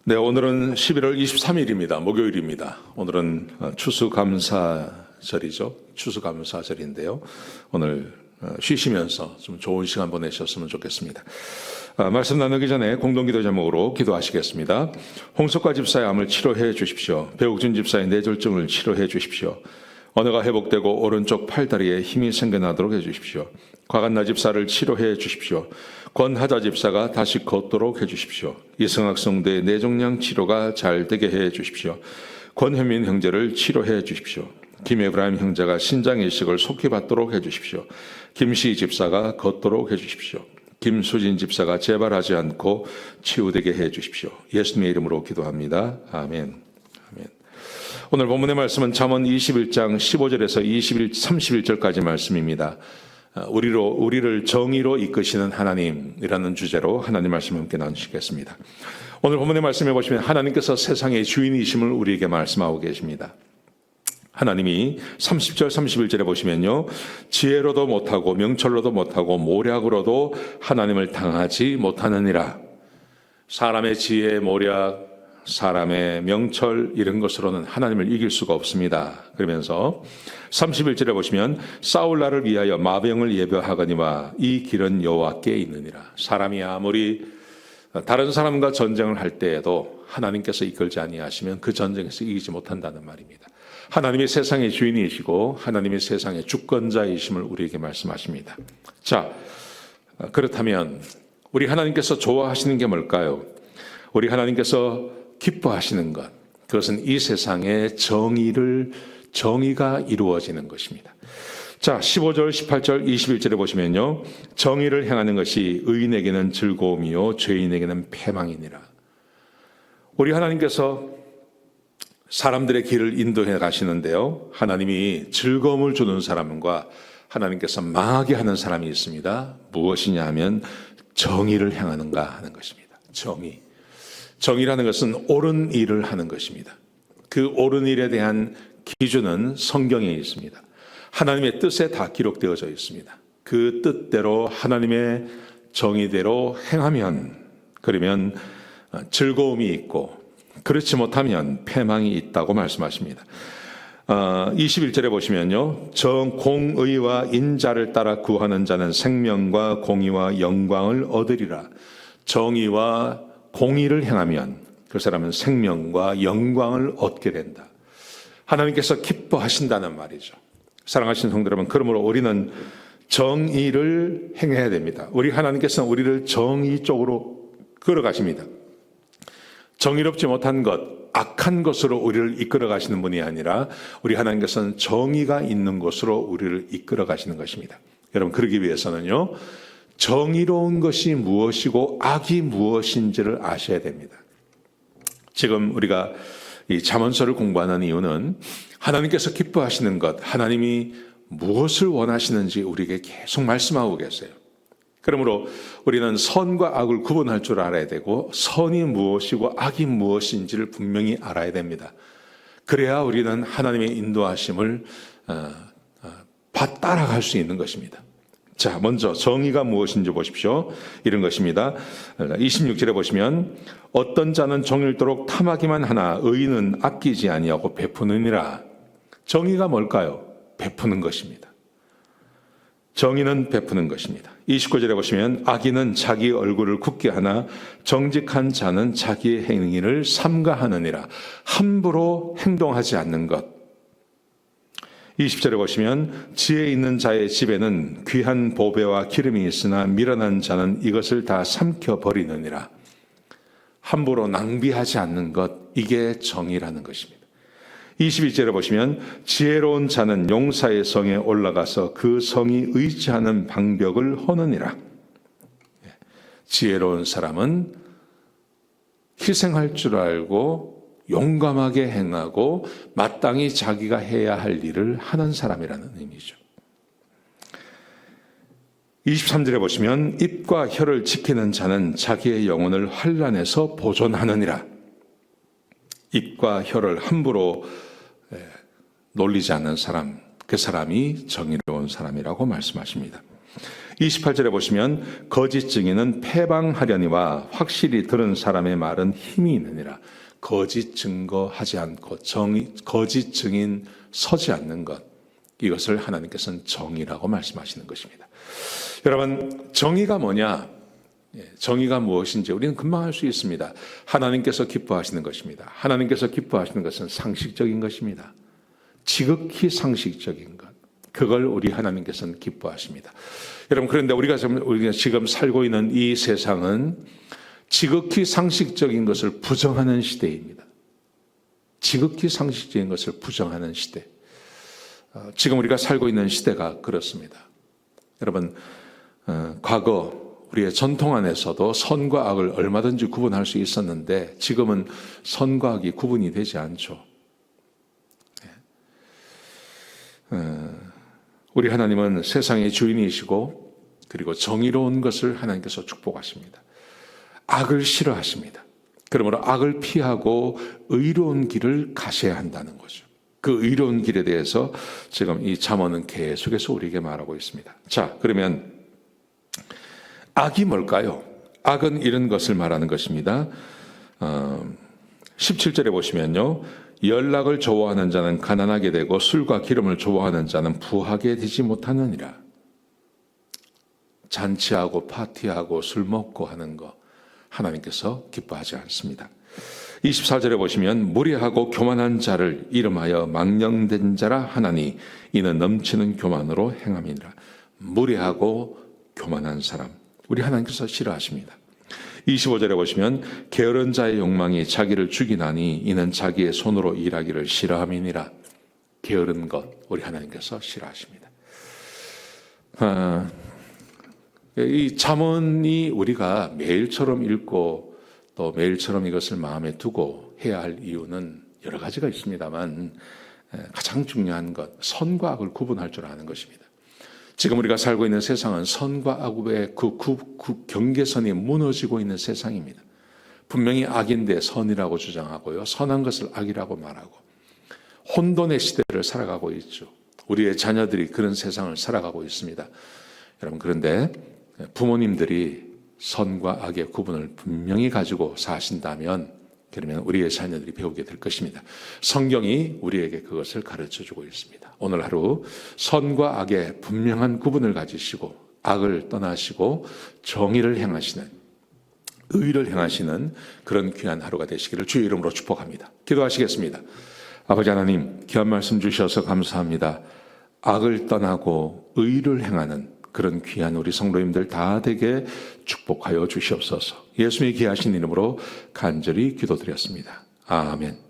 네, 오늘은 11월 23일입니다. 목요일입니다. 오늘은 추수감사절이죠. 추수감사절인데요. 오늘 쉬시면서 좀 좋은 시간 보내셨으면 좋겠습니다. 말씀 나누기 전에 공동기도 제목으로 기도하시겠습니다. 홍석과 집사의 암을 치료해 주십시오. 배옥준 집사의 뇌졸중을 치료해 주십시오. 언어가 회복되고 오른쪽 팔다리에 힘이 생겨나도록 해주십시오. 과간나 집사를 치료해 주십시오. 권하자 집사가 다시 걷도록 해주십시오. 이승학 성도의 뇌종양 치료가 잘 되게 해 주십시오. 권현민 형제를 치료해 주십시오. 김에브라임 형제가 신장 이식을 속히 받도록 해주십시오. 김시 집사가 걷도록 해주십시오. 김수진 집사가 재발하지 않고 치유되게 해주십시오. 예수님의 이름으로 기도합니다. 아멘. 오늘 본문의 말씀은 잠언 21장 15절에서 31절까지 말씀입니다. 우리를 정의로 이끄시는 하나님이라는 주제로 하나님 말씀을 함께 나누시겠습니다. 오늘 본문의 말씀에 보시면 하나님께서 세상의 주인이심을 우리에게 말씀하고 계십니다. 하나님이 30절 31절에 보시면요, 지혜로도 못하고 명철로도 못하고 모략으로도 하나님을 당하지 못하느니라. 사람의 지혜, 모략, 사람의 명철 이런 것으로는 하나님을 이길 수가 없습니다. 그러면서 31절에 보시면 사울나를 위하여 마병을 예벼하거니와 이 길은 여호와께 있느니라. 사람이 아무리 다른 사람과 전쟁을 할 때에도 하나님께서 이끌지 아니하시면 그 전쟁에서 이기지 못한다는 말입니다. 하나님이 세상의 주인이시고 하나님이 세상의 주권자이심을 우리에게 말씀하십니다. 자, 그렇다면 우리 하나님께서 좋아하시는 게 뭘까요? 우리 하나님께서 기뻐하시는 것, 그것은 이 세상의 정의가 이루어지는 것입니다. 자, 15절, 18절, 21절에 보시면요, 정의를 행하는 것이 의인에게는 즐거움이요 죄인에게는 패망이니라. 우리 하나님께서 사람들의 길을 인도해 가시는데요, 하나님이 즐거움을 주는 사람과 하나님께서 망하게 하는 사람이 있습니다. 무엇이냐 하면 정의를 행하는가 하는 것입니다. 정의라는 것은 옳은 일을 하는 것입니다. 그 옳은 일에 대한 기준은 성경에 있습니다. 하나님의 뜻에 다 기록되어져 있습니다. 그 뜻대로 하나님의 정의대로 행하면, 그러면 즐거움이 있고, 그렇지 못하면 패망이 있다고 말씀하십니다. 21절에 보시면요, 공의와 인자를 따라 구하는 자는 생명과 공의와 영광을 얻으리라. 정의와 공의를 행하면 그 사람은 생명과 영광을 얻게 된다. 하나님께서 기뻐하신다는 말이죠. 사랑하시는 성도 여러분, 그러므로 우리는 정의를 행해야 됩니다. 우리 하나님께서는 우리를 정의 쪽으로 끌어가십니다. 정의롭지 못한 것, 악한 것으로 우리를 이끌어 가시는 분이 아니라 우리 하나님께서는 정의가 있는 곳으로 우리를 이끌어 가시는 것입니다. 여러분, 그러기 위해서는요, 정의로운 것이 무엇이고 악이 무엇인지를 아셔야 됩니다. 지금 우리가 이 잠언서를 공부하는 이유는 하나님께서 기뻐하시는 것, 하나님이 무엇을 원하시는지 우리에게 계속 말씀하고 계세요. 그러므로 우리는 선과 악을 구분할 줄 알아야 되고, 선이 무엇이고 악이 무엇인지를 분명히 알아야 됩니다. 그래야 우리는 하나님의 인도하심을 따라갈 수 있는 것입니다. 자, 먼저 정의가 무엇인지 보십시오. 이런 것입니다. 26절에 보시면 어떤 자는 정일도록 탐하기만 하나 의인은 아끼지 아니하고 베푸느니라. 정의가 뭘까요? 베푸는 것입니다. 정의는 베푸는 것입니다. 29절에 보시면 악인은 자기 얼굴을 굳게 하나 정직한 자는 자기의 행위를 삼가하느니라. 함부로 행동하지 않는 것. 20절에 보시면 지혜 있는 자의 집에는 귀한 보배와 기름이 있으나 미련한 자는 이것을 다 삼켜버리느니라. 함부로 낭비하지 않는 것, 이게 정의라는 것입니다. 22절에 보시면 지혜로운 자는 용사의 성에 올라가서 그 성이 의지하는 방벽을 허느니라. 지혜로운 사람은 희생할 줄 알고 용감하게 행하고 마땅히 자기가 해야 할 일을 하는 사람이라는 의미죠. 23절에 보시면 입과 혀를 지키는 자는 자기의 영혼을 환난에서 보존하느니라. 입과 혀를 함부로 놀리지 않는 사람, 그 사람이 정의로운 사람이라고 말씀하십니다. 28절에 보시면 거짓 증인은 패방하려니와 확실히 들은 사람의 말은 힘이 있느니라. 거짓 증거하지 않고 거짓 증인 서지 않는 것, 이것을 하나님께서는 정의라고 말씀하시는 것입니다. 여러분, 정의가 뭐냐? 정의가 무엇인지 우리는 금방 알 수 있습니다. 하나님께서 기뻐하시는 것입니다. 하나님께서 기뻐하시는 것은 상식적인 것입니다. 지극히 상식적인 것, 그걸 우리 하나님께서는 기뻐하십니다. 여러분, 그런데 우리가 지금 살고 있는 이 세상은 지극히 상식적인 것을 부정하는 시대입니다. 지극히 상식적인 것을 부정하는 시대. 지금 우리가 살고 있는 시대가 그렇습니다. 여러분, 과거 우리의 전통 안에서도 선과 악을 얼마든지 구분할 수 있었는데 지금은 선과 악이 구분이 되지 않죠. 우리 하나님은 세상의 주인이시고 그리고 정의로운 것을 하나님께서 축복하십니다. 악을 싫어하십니다. 그러므로 악을 피하고 의로운 길을 가셔야 한다는 거죠. 그 의로운 길에 대해서 지금 이 잠언은 계속해서 우리에게 말하고 있습니다. 자, 그러면 악이 뭘까요? 악은 이런 것을 말하는 것입니다. 17절에 보시면요. 연락을 좋아하는 자는 가난하게 되고 술과 기름을 좋아하는 자는 부하게 되지 못하느니라. 잔치하고 파티하고 술 먹고 하는 거 하나님께서 기뻐하지 않습니다. 24절에 보시면 무례하고 교만한 자를 이름하여 망령된 자라 하나니 이는 넘치는 교만으로 행함이니라. 무례하고 교만한 사람, 우리 하나님께서 싫어하십니다. 25절에 보시면 게으른 자의 욕망이 자기를 죽이나니 이는 자기의 손으로 일하기를 싫어함이니라. 게으른 것, 우리 하나님께서 싫어하십니다. 이 잠언이 우리가 매일처럼 읽고 또 매일처럼 이것을 마음에 두고 해야 할 이유는 여러 가지가 있습니다만 가장 중요한 것, 선과 악을 구분할 줄 아는 것입니다. 지금 우리가 살고 있는 세상은 선과 악의 그 경계선이 무너지고 있는 세상입니다. 분명히 악인데 선이라고 주장하고요, 선한 것을 악이라고 말하고 혼돈의 시대를 살아가고 있죠. 우리의 자녀들이 그런 세상을 살아가고 있습니다. 여러분, 그런데 부모님들이 선과 악의 구분을 분명히 가지고 사신다면 그러면 우리의 자녀들이 배우게 될 것입니다. 성경이 우리에게 그것을 가르쳐주고 있습니다. 오늘 하루 선과 악의 분명한 구분을 가지시고 악을 떠나시고 정의를 행하시는, 의를 행하시는 그런 귀한 하루가 되시기를 주의 이름으로 축복합니다. 기도하시겠습니다. 아버지 하나님, 귀한 말씀 주셔서 감사합니다. 악을 떠나고 의를 행하는 그런 귀한 우리 성도님들 다 되게 축복하여 주시옵소서. 예수님의 귀하신 이름으로 간절히 기도드렸습니다. 아멘.